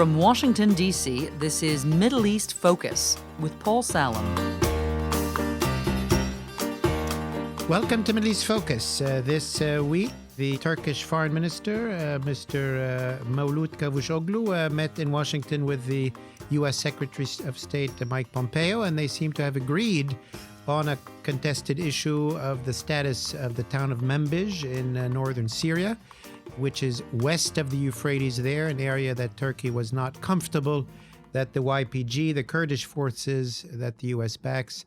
From Washington, D.C., this is Middle East Focus with Paul Salem. Welcome to Middle East Focus. This week, the Turkish Foreign Minister, Mr. Mevlut Cavusoglu, met in Washington with the U.S. Secretary of State, Mike Pompeo, and they seem to have agreed on a contested issue of the status of the town of Manbij in northern Syria, which is west of the Euphrates there, an area that Turkey was not comfortable that the YPG, the Kurdish forces that the U.S. backs,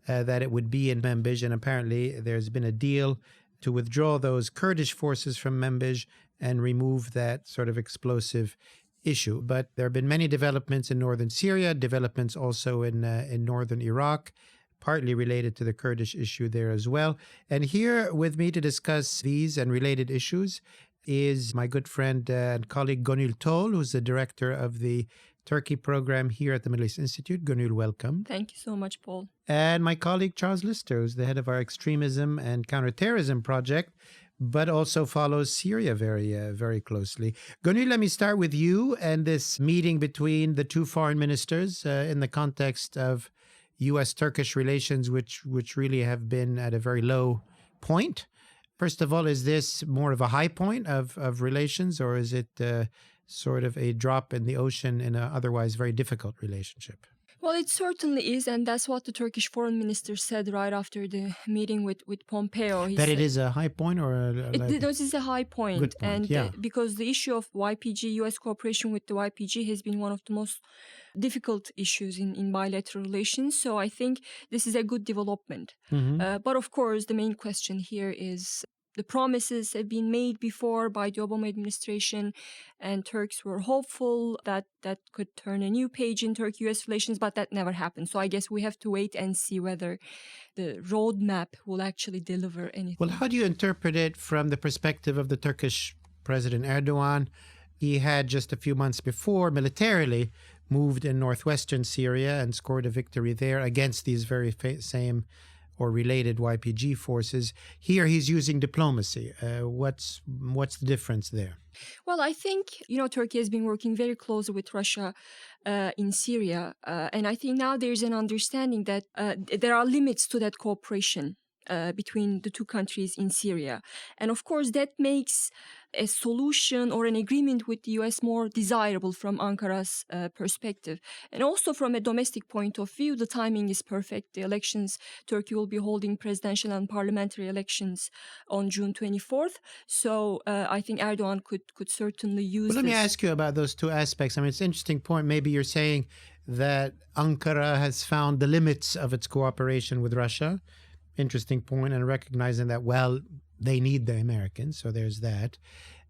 that it would be in Manbij. And apparently there's been a deal to withdraw those Kurdish forces from Manbij and remove that sort of explosive issue. But there have been many developments in northern Syria, developments also in northern Iraq, partly related to the Kurdish issue there as well. And here with me to discuss these and related issues is my good friend and colleague Gonul, who's the director of the Turkey program here at the Middle East Institute. Gonul, welcome. Thank you so much, Paul. And my colleague Charles Lister, who's the head of our extremism and counterterrorism project, but also follows Syria very closely. Gonul, let me start with you and this meeting between the two foreign ministers in the context of US-Turkish relations, which really have been at a very low point. First of all, is this more of a high point of relations, or is it sort of a drop in the ocean in an otherwise very difficult relationship? Well, it certainly is, and that's what the Turkish foreign minister said right after the meeting with Pompeo. He said it is a high point, or this is a high point. Good point, and yeah. Because the issue of YPG, U.S. cooperation with the YPG, has been one of the most difficult issues in bilateral relations. So I think this is a good development. Mm-hmm. But of course, the main question here is the promises have been made before by the Obama administration, and Turks were hopeful that could turn a new page in Turkey-US relations, but that never happened. So I guess we have to wait and see whether the roadmap will actually deliver anything. Well, how do you interpret it from the perspective of the Turkish President Erdogan? He had just a few months before militarily moved in northwestern Syria and scored a victory there against these very same or related YPG forces. Here he's using diplomacy. What's the difference there? Well, I think, Turkey has been working very closely with Russia in Syria. And I think now there's an understanding that there are limits to that cooperation between the two countries in Syria. And of course, that makes a solution or an agreement with the US more desirable from Ankara's perspective. And also from a domestic point of view, the timing is perfect. The elections, Turkey will be holding presidential and parliamentary elections on June 24th. So I think Erdogan could certainly use Well, let me ask you about those two aspects. I mean, it's an interesting point. Maybe you're saying that Ankara has found the limits of its cooperation with Russia. Interesting point, and recognizing that, well, they need the Americans, so there's that.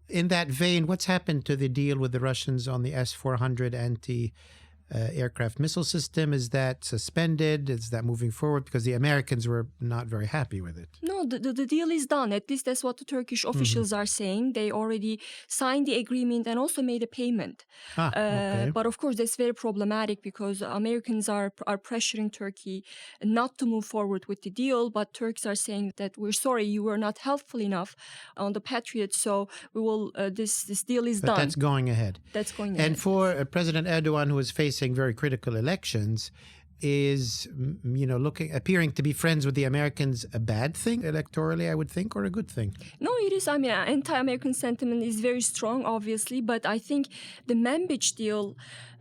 In that vein, what's happened to the deal with the Russians on the S-400 anti-aircraft missile system? Is that suspended? Is that moving forward? Because the Americans were not very happy with it. No, the deal is done. At least that's what the Turkish officials are saying. They already signed the agreement and also made a payment. Okay. But of course, that's very problematic because Americans are pressuring Turkey not to move forward with the deal. But Turks are saying that we're sorry, you were not helpful enough on the Patriot. So we will. This deal is done. But that's going ahead. That's going ahead. And for President Erdogan, who is facing very critical elections, is appearing to be friends with the Americans a bad thing electorally, I would think, or a good thing? No, it is. I mean, anti-American sentiment is very strong, obviously, but I think the Manbij deal,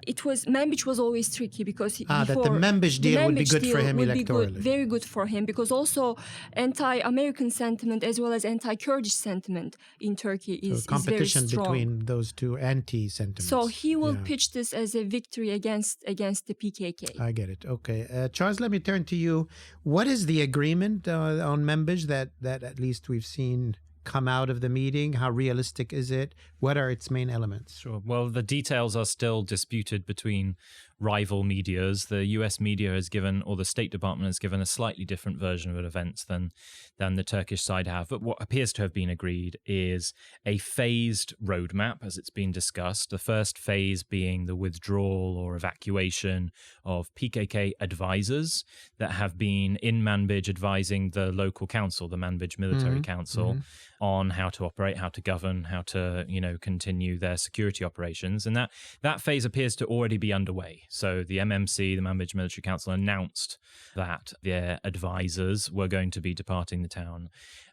Manbij was always tricky because that the Manbij deal would be good for him electorally. Very good for him, because also anti-American sentiment as well as anti-Kurdish sentiment in Turkey is competition very strong. Between those two anti-sentiments. So he will pitch this as a victory against the PKK. I get it. Okay. Charles, let me turn to you. What is the agreement on Manbij that at least we've seen come out of the meeting? How realistic is it? What are its main elements? Sure. Well, the details are still disputed between rival medias. The US media has given, or the State Department has given, a slightly different version of events than the Turkish side have. But what appears to have been agreed is a phased roadmap, as it's been discussed. The first phase being the withdrawal or evacuation of PKK advisors that have been in Manbij advising the local council, the Manbij Military Council, on how to operate, how to govern, how to, continue their security operations. And that phase appears to already be underway. So the MMC, the Manbij Military Council, announced that their advisors were going to be departing the town.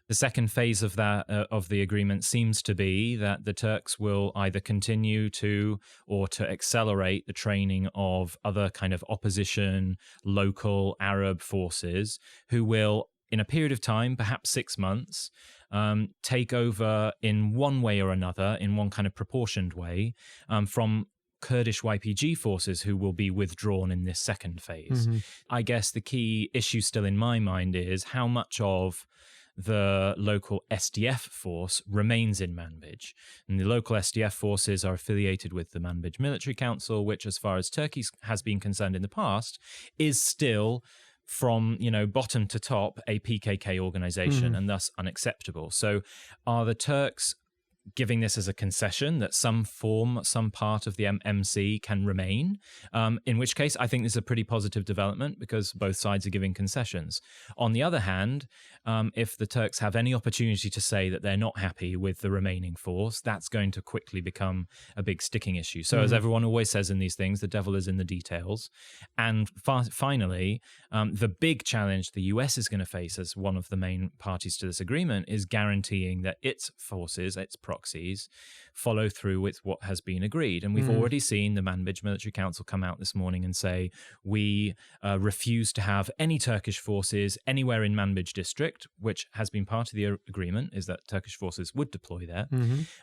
The second phase of that of the agreement seems to be that the Turks will either continue to or to accelerate the training of other kind of opposition, local Arab forces who will, in a period of time, perhaps 6 months, take over in one way or another, in one kind of proportioned way, from Kurdish YPG forces who will be withdrawn in this second phase. I guess the key issue still in my mind is how much of the local SDF force remains in Manbij. And the local SDF forces are affiliated with the Manbij Military Council, which, as far as Turkey has been concerned in the past, is still, from bottom to top, a PKK organization and thus unacceptable. So are the Turks giving this as a concession that some part of the MMC can remain, in which case I think this is a pretty positive development because both sides are giving concessions. On the other hand, if the Turks have any opportunity to say that they're not happy with the remaining force, that's going to quickly become a big sticking issue. So as everyone always says in these things, the devil is in the details. And finally, the big challenge the US is going to face as one of the main parties to this agreement is guaranteeing that its forces, its proxies, follow through with what has been agreed. And we've already seen the Manbij Military Council come out this morning and say, we refuse to have any Turkish forces anywhere in Manbij district, which has been part of the agreement, is that Turkish forces would deploy there,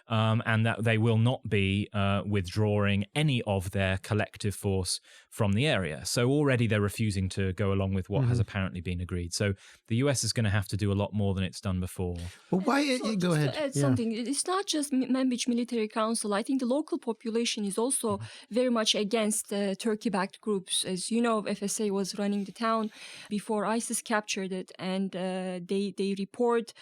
and that they will not be withdrawing any of their collective force from the area. So already they're refusing to go along with what has apparently been agreed. So the US is going to have to do a lot more than it's done before. Well, why? Go ahead. To add something, it's not just Manbij Military Council. I think the local population is also very much against Turkey-backed groups. As you know, FSA was running the town before ISIS captured it, and they report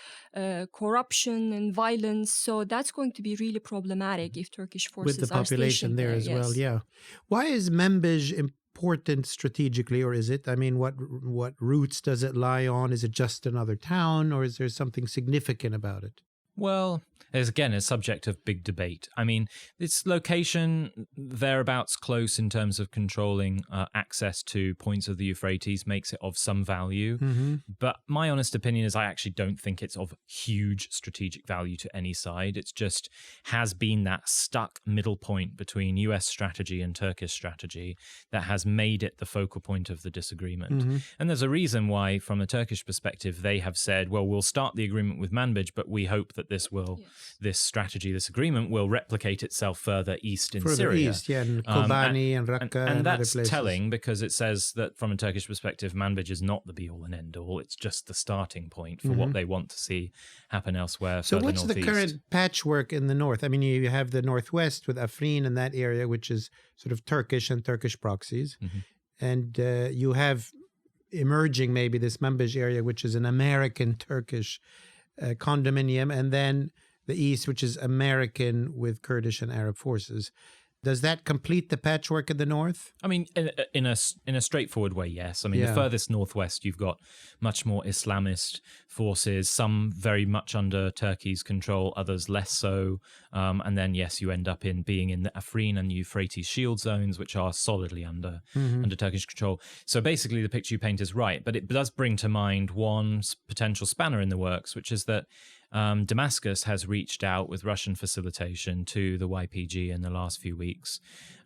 corruption and violence. So that's going to be really problematic if Turkish forces with the population there as well. Yeah. Why is Manbij important strategically, or is it? I mean, what roots does it lie on? Is it just another town, or is there something significant about it? Well, there's again a subject of big debate. I mean, its location thereabouts close in terms of controlling access to points of the Euphrates makes it of some value. But my honest opinion is I actually don't think it's of huge strategic value to any side. It's just has been that stuck middle point between US strategy and Turkish strategy that has made it the focal point of the disagreement. And there's a reason why, from a Turkish perspective, they have said, well, we'll start the agreement with Manbij, but we hope that this strategy, this agreement will replicate itself further east in Syria. East, and Kobani and Raqqa and that's other places. telling because it says that from a Turkish perspective, Manbij is not the be-all and end-all. It's just the starting point for what they want to see happen elsewhere. So what's northeast. the current patchwork in the north? I mean, you have the northwest with Afrin and that area, which is sort of Turkish and Turkish proxies. And you have emerging maybe this Manbij area, which is an American-Turkish condominium, and then the east, which is American with Kurdish and Arab forces. Does that complete the patchwork in the north? I mean, in a straightforward way, yes. I mean, the furthest northwest, you've got much more Islamist forces, some very much under Turkey's control, others less so. And then, yes, you end up being in the Afrin and Euphrates shield zones, which are solidly under Turkish control. So basically, the picture you paint is right. But it does bring to mind one potential spanner in the works, which is that Damascus has reached out with Russian facilitation to the YPG in the last few weeks,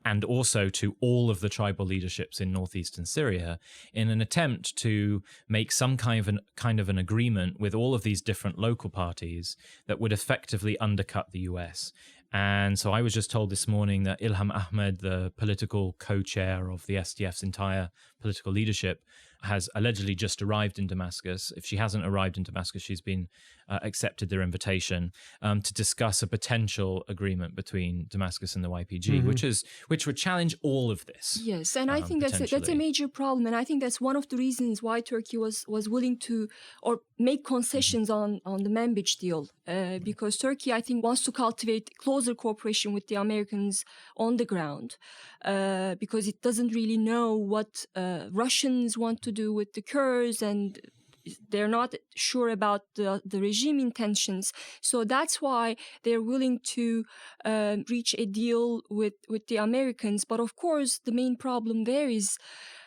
and also to all of the tribal leaderships in northeastern Syria in an attempt to make some kind of an agreement with all of these different local parties that would effectively undercut the US. And so I was just told this morning that Ilham Ahmed, the political co-chair of the SDF's entire political leadership, has allegedly just arrived in Damascus. If she hasn't arrived in Damascus, she's been accepted their invitation to discuss a potential agreement between Damascus and the YPG, which would challenge all of this. Yes, and I think that's a major problem, and I think that's one of the reasons why Turkey was willing to or make concessions on the Manbij deal, because Turkey, I think, wants to cultivate closer cooperation with the Americans on the ground, because it doesn't really know what Russians want to do with the Kurds, and they're not sure about the regime intentions. So that's why they're willing to reach a deal with the Americans. But of course, the main problem there is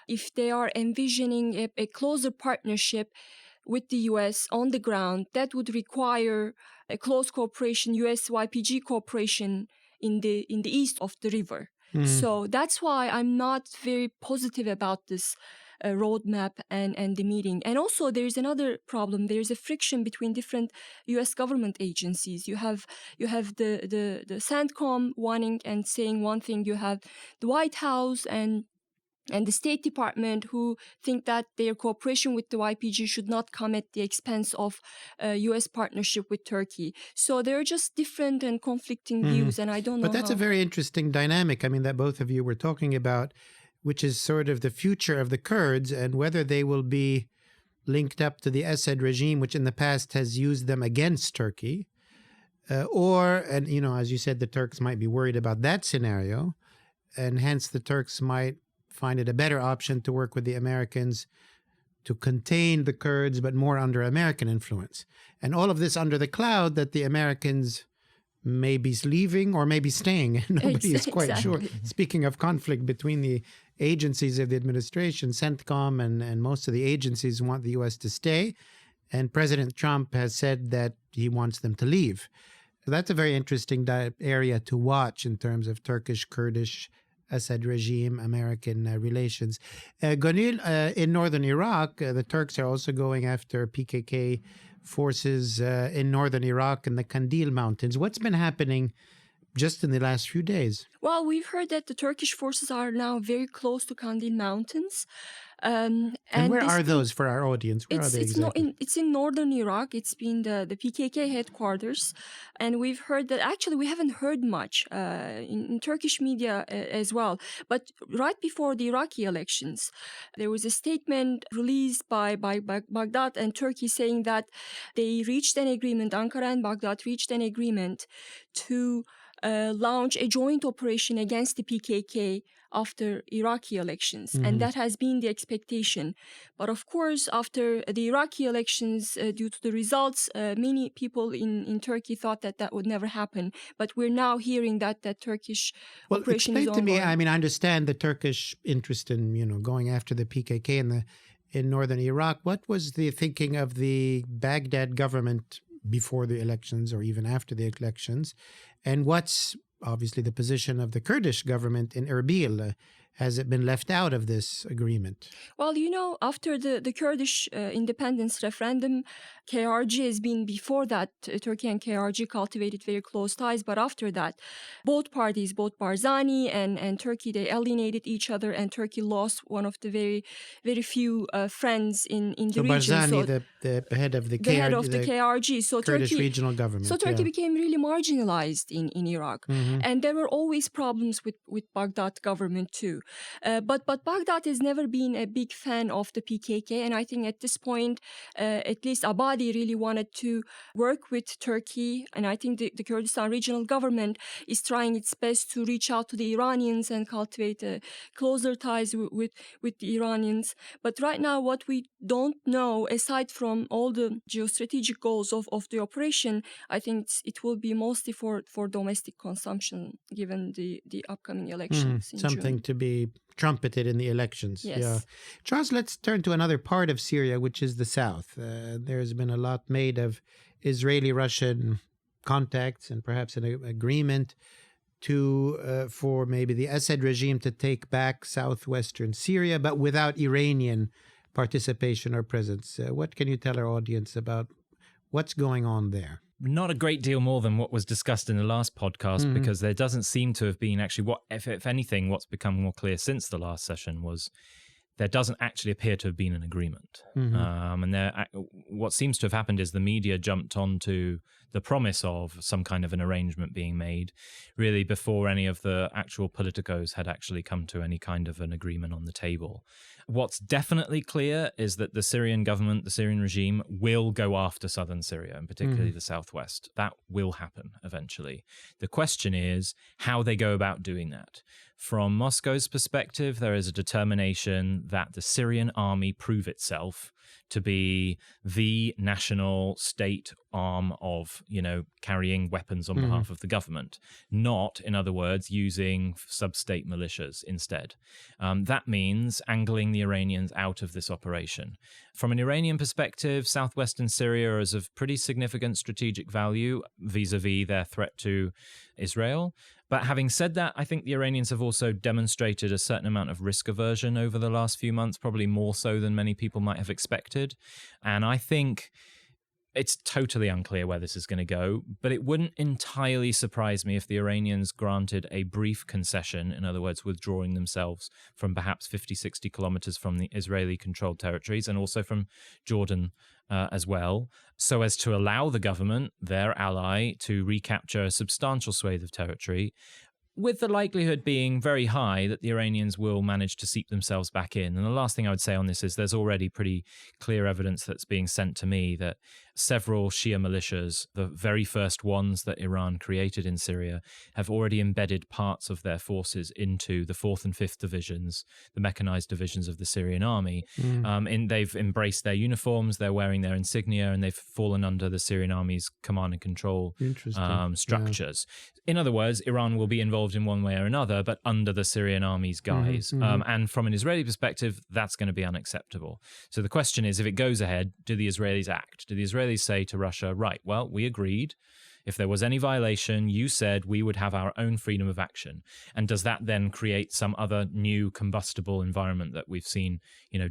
if they are envisioning a closer partnership with the U.S. on the ground, that would require a close cooperation, U.S.-YPG cooperation in the east of the river. So that's why I'm not very positive about this roadmap and the meeting. And also there's another problem. There's a friction between different U.S. government agencies. You have the CENTCOM wanting and saying one thing. You have the White House and the State Department who think that their cooperation with the YPG should not come at the expense of U.S. partnership with Turkey. So they're just different and conflicting views, and I don't know. But that's a very interesting dynamic, I mean, that both of you were talking about, which is sort of the future of the Kurds and whether they will be linked up to the Assad regime, which in the past has used them against Turkey, and, you know, as you said, the Turks might be worried about that scenario, and hence the Turks might find it a better option to work with the Americans to contain the Kurds, but more under American influence. And all of this under the cloud that the Americans may be leaving or may be staying. Nobody is quite sure. Speaking of conflict between the agencies of the administration, CENTCOM and most of the agencies want the U.S. to stay. And President Trump has said that he wants them to leave. So that's a very interesting area to watch in terms of Turkish, Kurdish, Assad regime, American relations. Gonul, in northern Iraq, the Turks are also going after PKK forces in northern Iraq and the Kandil Mountains. What's been happening just in the last few days? Well, we've heard that the Turkish forces are now very close to Kandil Mountains. And where are those for our audience? Where are they exactly? It's in northern Iraq. It's been the PKK headquarters. And we've heard that, actually, we haven't heard much in Turkish media as well. But right before the Iraqi elections, there was a statement released by Baghdad and Turkey saying that they reached an agreement, Ankara and Baghdad reached an agreement to launch a joint operation against the PKK after Iraqi elections. And that has been the expectation. But of course, after the Iraqi elections, due to the results, many people in Turkey thought that would never happen. But we're now hearing that Turkish operation is ongoing. Explain to me, I mean, I understand the Turkish interest in, you know, going after the PKK in northern Iraq. What was the thinking of the Baghdad government before the elections or even after the elections? And what's obviously the position of the Kurdish government in Erbil? Has it been left out of this agreement? Well, you know, after the Kurdish independence referendum, KRG has been, before that, Turkey and KRG cultivated very close ties. But after that, both parties, both Barzani and Turkey, they alienated each other, and Turkey lost one of the very, very few friends in the region. Barzani, the head of the KRG. So Kurdish Turkey, regional government. So Turkey became really marginalized in Iraq. And there were always problems with Baghdad government too. But Baghdad has never been a big fan of the PKK, and I think at this point, at least Abadi really wanted to work with Turkey, and I think the Kurdistan regional government is trying its best to reach out to the Iranians and cultivate closer ties with the Iranians. But right now, what we don't know, aside from all the geostrategic goals of the operation, I think it will be mostly for domestic consumption, given the upcoming elections in something June. To be trumpeted in the elections. Yes. Yeah. Charles, let's turn to another part of Syria, which is the south. There's been a lot made of Israeli-Russian contacts and perhaps an agreement for maybe the Assad regime to take back southwestern Syria, but without Iranian participation or presence. What can you tell our audience about what's going on there? Not a great deal more than what was discussed in the last podcast, because there doesn't seem to have been actually if anything, what's become more clear since the last session was there doesn't actually appear to have been an agreement. And what seems to have happened is the media jumped onto the promise of some kind of an arrangement being made, really before any of the actual politicos had actually come to any kind of an agreement on the table. What's definitely clear is that the Syrian government, the Syrian regime, will go after southern Syria, and particularly the southwest. That will happen eventually. The question is how they go about doing that. From Moscow's perspective, there is a determination that the Syrian army prove itself to be the national state arm of, carrying weapons on behalf of the government, not, in other words, using sub-state militias instead. That means angling the Iranians out of this operation. From an Iranian perspective, southwestern Syria is of pretty significant strategic value vis-a-vis their threat to Israel. But having said that, I think the Iranians have also demonstrated a certain amount of risk aversion over the last few months, probably more so than many people might have expected. And I think it's totally unclear where this is going to go, but it wouldn't entirely surprise me if the Iranians granted a brief concession, in other words, withdrawing themselves from perhaps 50, 60 kilometers from the Israeli-controlled territories and also from Jordan as well, so as to allow the government, their ally, to recapture a substantial swathe of territory, with the likelihood being very high that the Iranians will manage to seep themselves back in. And the last thing I would say on this is there's already pretty clear evidence that's being sent to me that several Shia militias, the very first ones that Iran created in Syria, have already embedded parts of their forces into the 4th and 5th divisions, the mechanized divisions of the Syrian army. They've embraced their uniforms, they're wearing their insignia, and they've fallen under the Syrian army's command and control structures. Yeah. In other words, Iran will be involved in one way or another, but under the Syrian army's guise. And from an Israeli perspective, that's going to be unacceptable. So the question is, if it goes ahead, do the Israelis act? Do the Israelis say to Russia, right, well, we agreed. If there was any violation, you said we would have our own freedom of action. And does that then create some other new combustible environment that we've seen,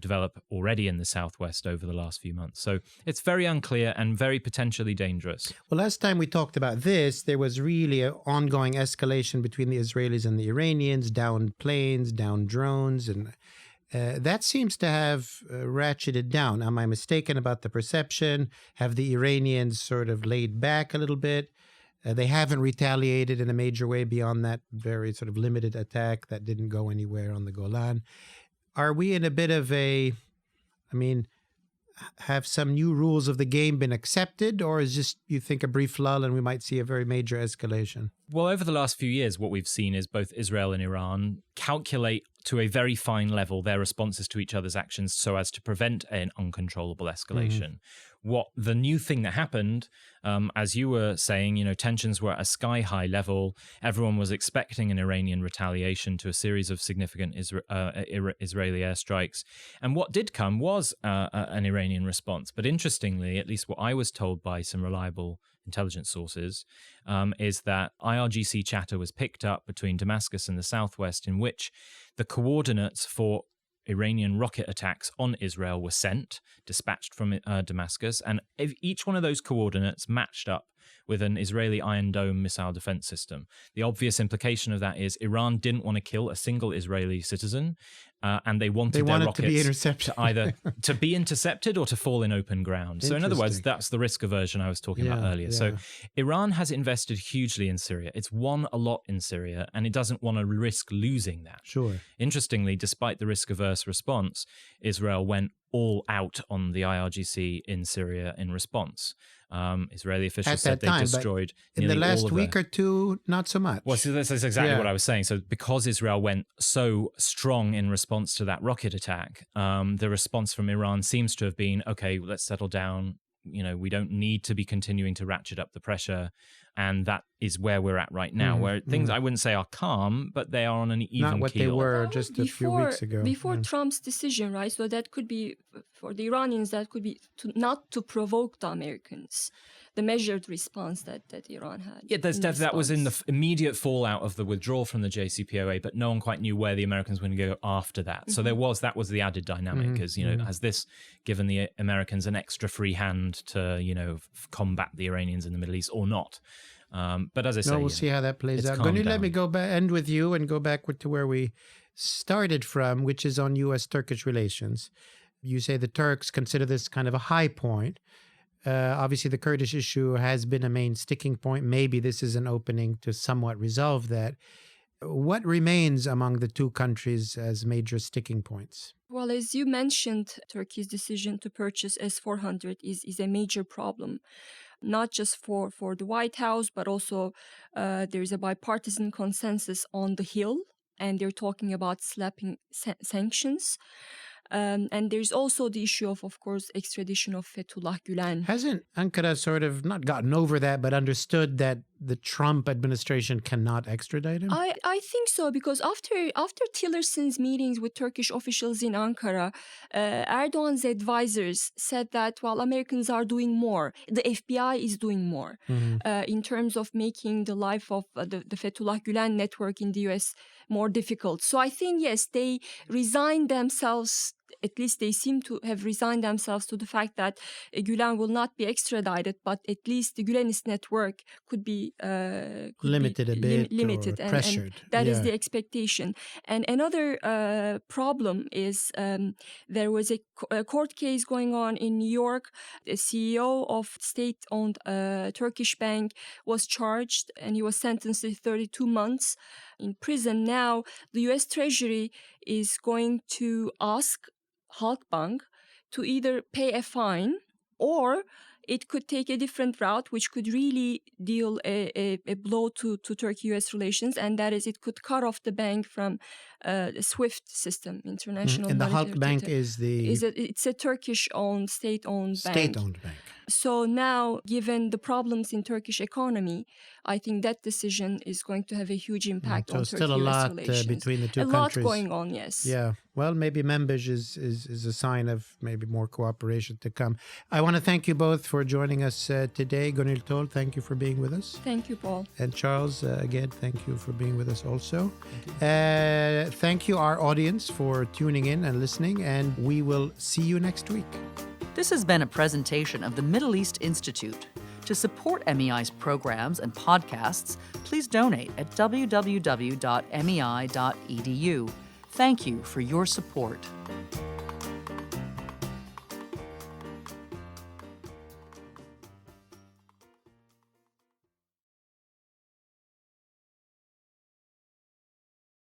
develop already in the southwest over the last few months? So it's very unclear and very potentially dangerous. Well, last time we talked about this, there was really an ongoing escalation between the Israelis and the Iranians, down planes, down drones, and that seems to have ratcheted down. Am I mistaken about the perception? Have the Iranians sort of laid back a little bit? They haven't retaliated in a major way beyond that very sort of limited attack that didn't go anywhere on the Golan. Are we in a bit of have some new rules of the game been accepted, or is just, you think, a brief lull and we might see a very major escalation? Well, over the last few years, what we've seen is both Israel and Iran calculate to a very fine level their responses to each other's actions so as to prevent an uncontrollable escalation. What the new thing that happened, as you were saying, tensions were at a sky-high level. Everyone was expecting an Iranian retaliation to a series of significant Israeli airstrikes. And what did come was an Iranian response. But interestingly, at least what I was told by some reliable intelligence sources, is that IRGC chatter was picked up between Damascus and the southwest, in which the coordinates for Iranian rocket attacks on Israel were dispatched from Damascus, and if each one of those coordinates matched up with an Israeli Iron Dome missile defense system. The obvious implication of that is Iran didn't want to kill a single Israeli citizen, and they wanted their rockets to be intercepted. to either to be intercepted or to fall in open ground. So in other words, that's the risk aversion I was talking about earlier. Yeah. So Iran has invested hugely in Syria. It's won a lot in Syria, and it doesn't want to risk losing that. Sure. Interestingly, despite the risk-averse response, Israel went all out on the IRGC in Syria in response. Israeli officials said they destroyed in the last week or two, not so much. Well, so this is exactly what I was saying. So because Israel went so strong in response to that rocket attack, the response from Iran seems to have been, okay, let's settle down. We don't need to be continuing to ratchet up the pressure. And that is where we're at right now, where things I wouldn't say are calm, but they are on an even keel. Not what they were just a few weeks ago. Before Trump's decision, right? So that could be, for the Iranians, that could be not to provoke the Americans, the measured response that Iran had. Yeah, that was in the immediate fallout of the withdrawal from the JCPOA, but no one quite knew where the Americans were going to go after that. So that was the added dynamic, is, has this given the Americans an extra free hand to, combat the Iranians in the Middle East or not? But as I say, we'll see how that plays out. Gonul, let me end with you and go backward to where we started from, which is on US-Turkish relations. You say the Turks consider this kind of a high point. Obviously, the Kurdish issue has been a main sticking point. Maybe this is an opening to somewhat resolve that. What remains among the two countries as major sticking points? Well, as you mentioned, Turkey's decision to purchase S-400 is a major problem, not just for the White House, but also there is a bipartisan consensus on the Hill, and they're talking about slapping sanctions. And there's also the issue of course, extradition of Fethullah Gülen. Hasn't Ankara sort of not gotten over that, but understood that the Trump administration cannot extradite him? I think so, because after Tillerson's meetings with Turkish officials in Ankara, Erdogan's advisors said that, well, Americans are doing more. The FBI is doing more in terms of making the life of the Fethullah Gülen network in the US more difficult. So I think, yes, they resigned themselves. At least they seem to have resigned themselves to the fact that Gülen will not be extradited, but at least the Gülenist network could be limited a bit, limited, or pressured. And that is the expectation. And another problem is there was a court case going on in New York. The CEO of state-owned Turkish bank was charged, and he was sentenced to 32 months in prison. Now, the U.S. Treasury is going to ask Halkbank to either pay a fine, or it could take a different route, which could really deal a blow to Turkey-US relations, and that is it could cut off the bank from the SWIFT system, International And the Monetary Halkbank System. It's a Turkish-owned, state-owned bank. State-owned bank. So now, given the problems in Turkish economy, I think that decision is going to have a huge impact on Turkey-US relations. So still a lot between the two countries. A lot going on, yes. Yeah. Well, maybe Manbij is a sign of maybe more cooperation to come. I want to thank you both for joining us today. Gonul, thank you for being with us. Thank you, Paul. And Charles, again, thank you for being with us also. Thank you, our audience, for tuning in and listening, and we will see you next week. This has been a presentation of the Middle East Institute. To support MEI's programs and podcasts, please donate at www.mei.edu. Thank you for your support.